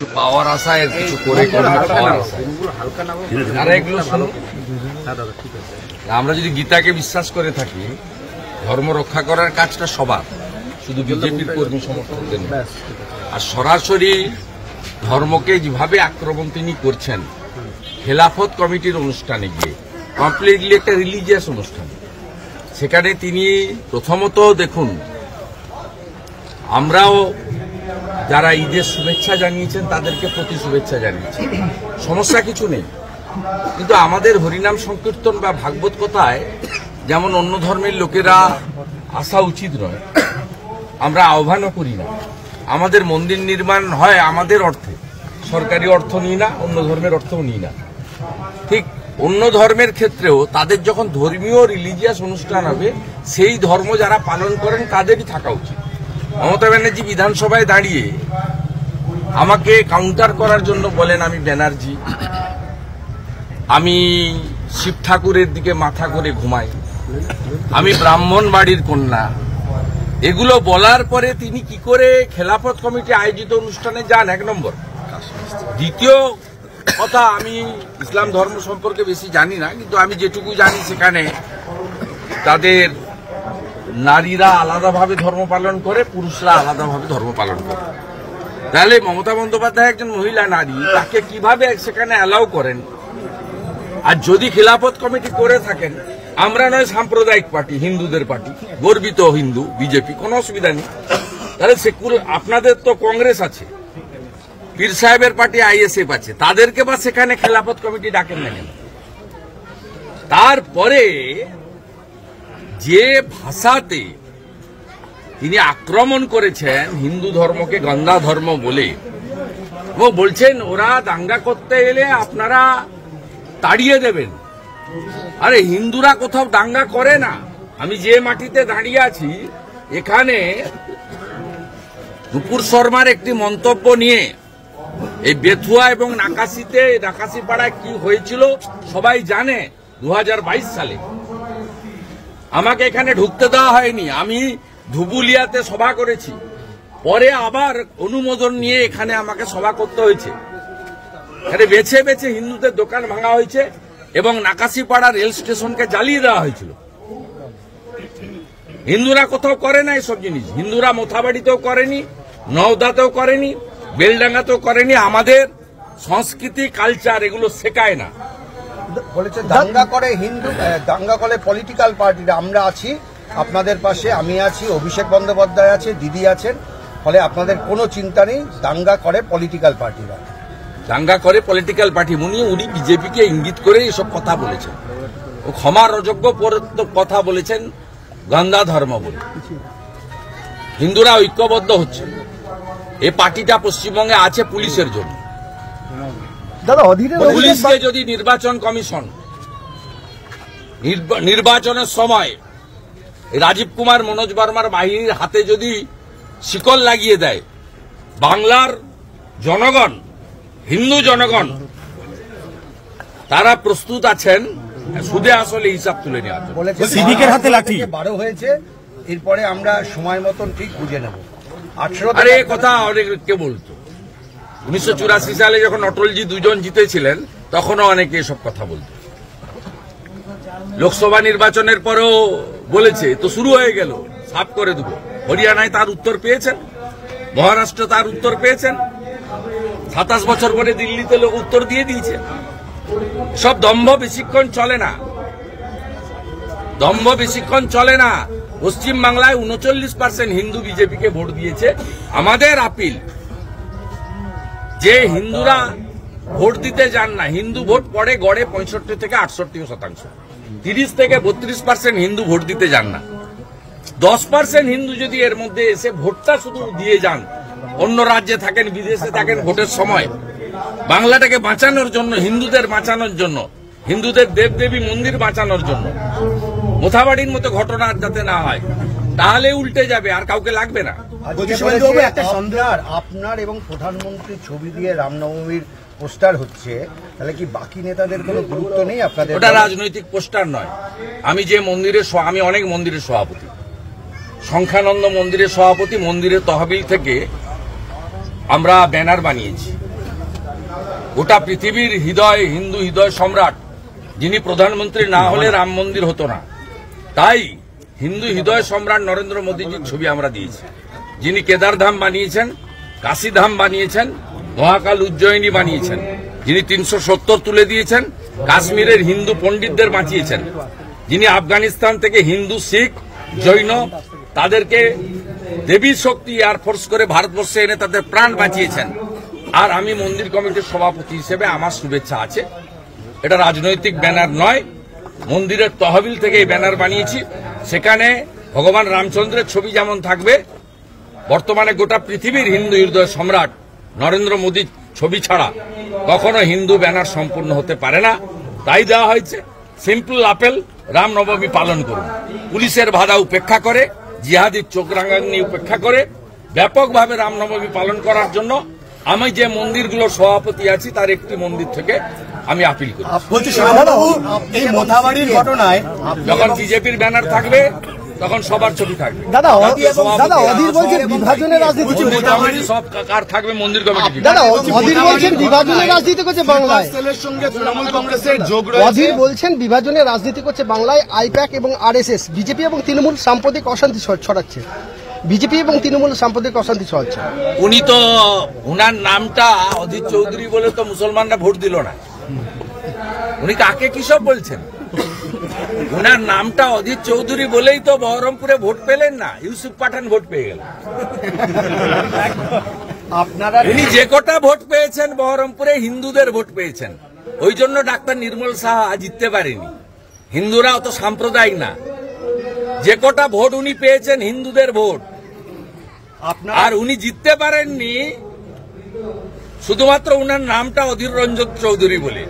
পাওয়ার আশায় কিছু করে পাওয়ার আশায় যারা এগুলো শুনুন। আমরা যদি গীতাকে বিশ্বাস করে থাকি, ধর্ম রক্ষা করার কাজটা সবার, শুধু বিজেপির কর্মী সমর্থকদের নয়। আর সরাসরি ধর্মকে যেভাবে আক্রমণ তিনি করছেন, খেলাফত কমিটির অনুষ্ঠানে গিয়ে কমপ্লিটলি একটা রিলিজিয়াস অনুষ্ঠান, সেখানে তিনি প্রথমত দেখুন, আমরাও যারা ঈদের শুভেচ্ছা জানিয়েছেন তাদেরকে প্রতি শুভেচ্ছা জানিয়েছি, সমস্যা কিছু নেই। কিন্তু আমাদের হরিনাম সংকীর্তন বা ভাগবত কথায় যেমন অন্য ধর্মের লোকেরা আসা উচিত নয়, আমরা আহ্বানও করি না। আমাদের মন্দির নির্মাণ হয় আমাদের অর্থে, সরকারি অর্থ নিই না, অন্য ধর্মের অর্থও নিই না। ঠিক অন্য ধর্মের ক্ষেত্রেও তাদের যখন ধর্মীয় রিলিজিয়াস অনুষ্ঠান হবে, সেই ধর্ম যারা পালন করেন তাদেরই থাকা উচিত। মমতা ব্যানার্জি বিধানসভায় দাঁড়িয়ে আমাকে কাউন্টার করার জন্য বলেন আমি ব্যানার্জি, আমি শিব ঠাকুরের দিকে মাথা করে ঘুমাই, আমি ব্রাহ্মণ বাড়ির কন্যা। এগুলো বলার পরে তিনি কি করে খেলাফত কমিটি আয়োজিত অনুষ্ঠানে যান, এক নম্বর। দ্বিতীয় কথা, আমি ইসলাম ধর্ম সম্পর্কে বেশি জানি না, কিন্তু আমি যেটুকু জানি সেখানে তাদের নারীরা আলাদাভাবে ধর্ম পালন করে, পুরুষরা আলাদাভাবে ধর্ম পালন করে। তাহলে মমতা বন্দ্যোপাধ্যায় একজন মহিলা নারী, তাকে কিভাবে সেখানে অ্যালাউ করেন? আর যদি খেলাফত কমিটি করে থাকেন, আমরা নয় সাম্প্রদায়িক পার্টি, হিন্দুদের পার্টি, গর্বিত হিন্দু বিজেপি, কোনো অসুবিধা নেই। তাহলে আপনাদের তো কংগ্রেস আছে, পীর সাহেবের পার্টি আইএসএফ আছে, তাদেরকে বা সেখানে খেলাফত কমিটি ডাকেন না কেন? তারপরে যে ভাষাতে তিনি আক্রমণ করেছেন হিন্দু ধর্মকে গন্ধা ধর্ম বলে, ও বলছেন ওরা দাঙ্গা করতে এলে আপনারা তাড়িয়ে দেবেন। আরে হিন্দুরা কোথাও দাঙ্গা করে না। আমি যে মাটিতে দাঁড়িয়ে আছি, এখানে নুপুর শর্মার একটি মন্তব্য নিয়ে এই বেথুয়া এবং নাকাশিপাড়ায় কি হয়েছিল সবাই জানে। 2022 সালে আমাকে এখানে ঢুকতে দেওয়া হয়নি, আমি ধুবুলিয়াতে সভা করেছি, পরে আবার অনুমোদন নিয়ে এখানে আমাকে সভা করতে হয়েছে। এখানে বেছে বেছে হিন্দুদের দোকান ভাঙা হয়েছে এবং নাকাশিপাড়া রেল স্টেশনকে জ্বালিয়ে দেওয়া হয়েছিল। হিন্দুরা কোথাও করে না এসব জিনিস, হিন্দুরা মোথাবাড়িতেও করেনি, নওদাতেও করেনি, বেলডাঙ্গাতেও করেনি। আমাদের সংস্কৃতি কালচার এগুলো শেখায় না। বলেছে দাঙ্গা করে হিন্দু, দাঙ্গা করে পলিটিক্যাল পার্টিরা। আমরা আছি আপনাদের পাশে, আমি আছি, অভিষেক বন্দ্যোপাধ্যায় আছে, দিদি আছেন, ফলে আপনাদের কোনো চিন্তা নেই। দাঙ্গা করে পলিটিক্যাল পার্টিরা, দাঙ্গা করে পলিটিক্যাল পার্টি। উনি বিজেপিকে ইঙ্গিত করে এসব কথা বলেছেন, ও ক্ষমার অযোগ্য কথা বলেছেন গন্ধা ধর্ম বলে। হিন্দুরা ঐক্যবদ্ধ হচ্ছে, এই পার্টিটা পশ্চিমবঙ্গে আছে পুলিশের জন্য। পুলিশকে যদি নির্বাচন কমিশন নির্বাচনের সময় রাজীব কুমার, মনোজ বর্মার বাহিনীর হাতে যদি শিকল লাগিয়ে দেয়, বাংলার জনগণ, হিন্দু জনগণ তারা প্রস্তুত আছেন সুদে আসলে হিসাব তুলে নেওয়ার জন্য। সিভিকের হাতে লাঠি 12 হয়েছে, এরপরে আমরা সময় মতন ঠিক বুঝে নেব। 18 আরে কথা অনেকে বলতো, 1984 সালে যখন অটলজি দুজন জিতেছিলেন তখনও অনেকে এসব কথা বলতো। লোকসভা নির্বাচনের পরেও বলেছে, তো শুরু হয়ে গেল, সাফ করে দেব। হরিয়ানায় তার উত্তর পেয়েছেন, মহারাষ্ট্র তার উত্তর পেয়েছেন, 27 বছর পরে দিল্লিতে লোক উত্তর দিয়ে দিয়েছে। সব দম্ভ বেশিক্ষণ চলে না, দম্ভ বেশিক্ষণ চলে না। পশ্চিম বাংলায় 39% হিন্দু বিজেপিকে ভোট দিয়েছে। আমাদের আপিল যে হিন্দুরা ভোট দিতে যান না, হিন্দু ভোট পড়ে গড়ে 65 থেকে 68%, 30 থেকে 32% হিন্দু ভোট দিতে যান না। 10% হিন্দু যদি এর মধ্যে এসে ভোটটা শুধু দিয়ে যান, অন্য রাজ্যে থাকেন, বিদেশে থাকেন, ভোটের সময় বাংলাটাকে বাঁচানোর জন্য, হিন্দুদের বাঁচানোর জন্য, হিন্দুদের দেবদেবী মন্দির বাঁচানোর জন্য, মোথাবাড়ির মতো ঘটনা যাতে না হয়, তাহলে উল্টে যাবে, আর কাউকে লাগবে না। একটা সন্দেহ, আপনার এবং প্রধানমন্ত্রীর ছবি দিয়ে রামনবমীর পোস্টার হচ্ছে, তাহলে কি বাকি নেতাদের কোনো গুরুত্ব নেই আপনাদের? ওটা রাজনৈতিক পোস্টার নয়। আমি যে মন্দিরের, আমি অনেক মন্দিরের সভাপতি, সংখ্যানন্দ মন্দিরের সভাপতি, মন্দিরের তহবিল থেকে আমরা ব্যানার বানিয়েছি। গোটা পৃথিবীর হৃদয়, হিন্দু হৃদয় সম্রাট, যিনি প্রধানমন্ত্রী না হলে রাম মন্দির হতো না। তাই হিন্দু হৃদয় সম্রাট নরেন্দ্র মোদীজির ছবি আমরা দিয়েছি, যিনি কেদারধাম বানিয়েছেন, কাশীধাম বানিয়েছেন, মহাকাল উজ্জয়িনী বানিয়েছেন, যিনি 370 তুলে দিয়েছেন, কাশ্মীরের হিন্দু পণ্ডিতদের বাঁচিয়েছেন, যিনি আফগানিস্তান থেকে হিন্দু, শিখ, জৈন তাদেরকে দেবী শক্তি এয়ারফোর্স করে ভারতবর্ষে এনে তাদের প্রাণ বাঁচিয়েছেন। আর আমি মন্দির কমিটির সভাপতি হিসেবে আমার শুভেচ্ছা আছে। এটা রাজনৈতিক ব্যানার নয়, মন্দিরের তহবিল থেকে এই ব্যানার বানিয়েছি। সেখানে ভগবান রামচন্দ্রের ছবি যেমন থাকবে, বর্তমানে গোটা পৃথিবীর হিন্দু হৃদয় সম্রাট নরেন্দ্র মোদীর ছবি ছাড়া কখনো হিন্দু ব্যানার সম্পূর্ণ হতে পারে না। তাই দেওয়া হয়েছে। সিম্পল আপেল, রামনবমী পালন করুন। পুলিশের বাধা উপেক্ষা করে, জিহাদির চোখ রাঙানি উপেক্ষা করে ব্যাপকভাবে রামনবমী পালন করার জন্য আমি যে মন্দিরগুলোর সভাপতি আছি তার একটি মন্দির থেকে আমি আপিল করি। বলছি শ্যামাবাবু, এই মোথাবাড়ির ঘটনায় যখন বিজেপির ব্যানার থাকবে তখন সবার ছবি থাকবে। দাদা অধীর বলছেন বিভাজনের রাজনীতি, মন্দির সব কার থাকবে? মন্দির কমিটি। দাদা অধীর বলছেন বিভাজনের রাজনীতি করছে বাংলায়, সেলের সঙ্গে তৃণমূল কংগ্রেসের যোগ রয়েছে। অধীর বলছেন বিভাজনের রাজনীতি করছে বাংলায় আইপ্যাক এবং আরএসএস, বিজেপি এবং তৃণমূল সাম্প্রতিক অশান্তি ছড়াচ্ছে, বিজেপি এবং তৃণমূল সাম্প্রতিক অশান্তি ছড়াচ্ছে। উনি তো উনার নামটা অধীর চৌধুরী বলে তো মুসলমানরা ভোট দিল না। উনি কাকে কিসব বলছেন? উনার নামটা অধীর চৌধুরী বলেই তো বহরমপুরে ভোট পেলেন না, ইউসুফ পাঠান ভোট পেয়ে গেল। আপনারা উনি যে কটা ভোট পেয়েছেন বহরমপুরে হিন্দুদের ভোট পেয়েছেন, ওই জন্য ডাক্তার নির্মল সাহা জিততে পারেনি। হিন্দুরা অত সাম্প্রদায়িক না। যে কটা ভোট উনি পেয়েছেন হিন্দুদের ভোট, আর উনি জিততে পারেননি শুধুমাত্র উনার নামটা অধীর রঞ্জন চৌধুরী বলে।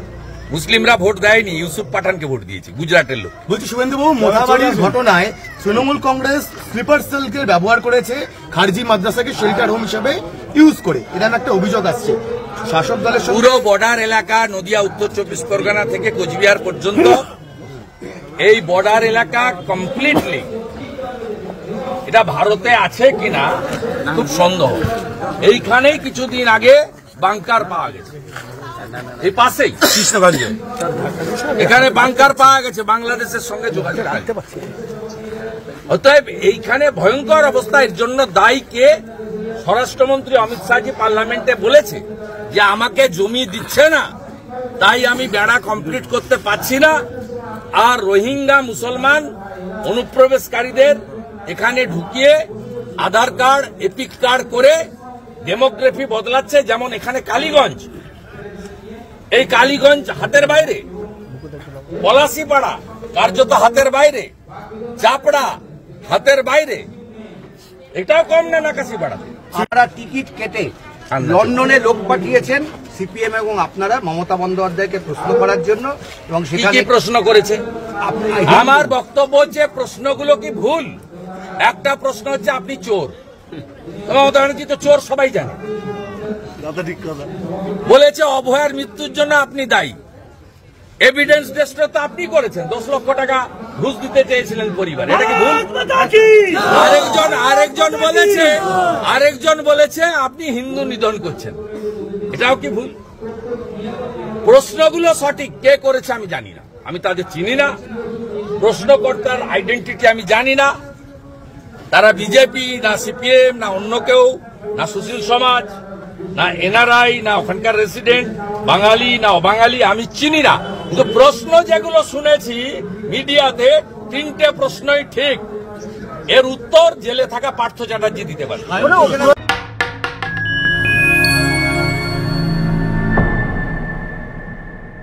মুসলিমরা ভোট দেয়নি, ইউসুফ পাঠানকে ভোট দিয়েছে, গুজরাটের লোক। বলছি শুভেন্দুবাবু, মোথাবাড়ির ঘটনায় তৃণমূল কংগ্রেস স্লিপার সেলকে ব্যবহার করেছে খারজি মাদ্রাসাকে শেল্টার হোম হিসেবে ইউজ করে, এরকম একটা অভিযোগ আসছে শাসক দলের সঙ্গে। পুরো বর্ডার এলাকা, নদিয়া, উত্তর 24 পরগনা থেকে কোচবিহার পর্যন্ত এই বর্ডার এলাকা কমপ্লিটলি, এটা ভারতে আছে কিনা খুব সন্দেহ। এইখানেই কিছুদিন আগে বাংকার পাওয়া গেছে, এই পাশেই কৃষ্ণগঞ্জে এখানে বাংকার পাওয়া গেছে, বাংলাদেশের সঙ্গে যোগাযোগ। অতএব এইখানে ভয়ঙ্কর অবস্থা। এর জন্য দায়ী কে? স্বরাষ্ট্রমন্ত্রী অমিত শাহজি পার্লামেন্টে বলেছে যে আমাকে জমি দিচ্ছে না, তাই আমি বেড়া কমপ্লিট করতে পারছি না। আর রোহিঙ্গা মুসলমান অনুপ্রবেশকারীদের এখানে ঢুকিয়ে আধার কার্ড, এপিক কার্ড করে ডেমোগ্রাফি বদলাচ্ছে। যেমন এখানে কালীগঞ্জ, এই কালীগঞ্জ হাতের বাইরে, পলাশিপাড়া কার্যত হাতের বাইরে, চাপড়া হাতের বাইরে, এটাও কম না নাকাশিপাড়াতে। আপনারা টিকিট কেটে লন্ডনে লোক পাঠিয়েছেন সিপিএম এবং আপনারা মমতা বন্দ্যোপাধ্যায়কে প্রশ্ন করার জন্য, এবং কি সেখানে কি প্রশ্ন করেছে? আমার বক্তব্য হচ্ছে প্রশ্নগুলো কি ভুল। একটা প্রশ্ন হচ্ছে আপনি চোর, মমতা ব্যানার্জি তো চোর, সবাই জানে। বলেছে অভয়ার মৃত্যুর জন্য আপনি দায়ী, এভিডেন্স ডেস্ট্রয় তো আপনি করেছেন, 10 লক্ষ টাকা ঘুষ দিতে চেয়েছিলেন পরিবার, এটা কি ভুল? আরেকজন বলেছে আপনি হিন্দু নিধন করছেন, এটাও কি ভুল? প্রশ্নগুলো সঠিক, কে করেছে আমি জানি না, আমি তাদের চিনি না, প্রশ্নকর্তার আইডেন্টিটি আমি জানি না। তারা বিজেপি না সিপিএম না অন্য কেউ, না সুশীল সমাজ, না এনআরআই, না ওখানকার রেসিডেন্ট, বাঙালি না অবাঙালি, আমি চিনি না। কিন্তু প্রশ্ন যেগুলো শুনেছি মিডিয়াতে, 3টে প্রশ্নই ঠিক। এর উত্তর জেলে থাকা পার্থ চ্যাটার্জি দিতে পারে।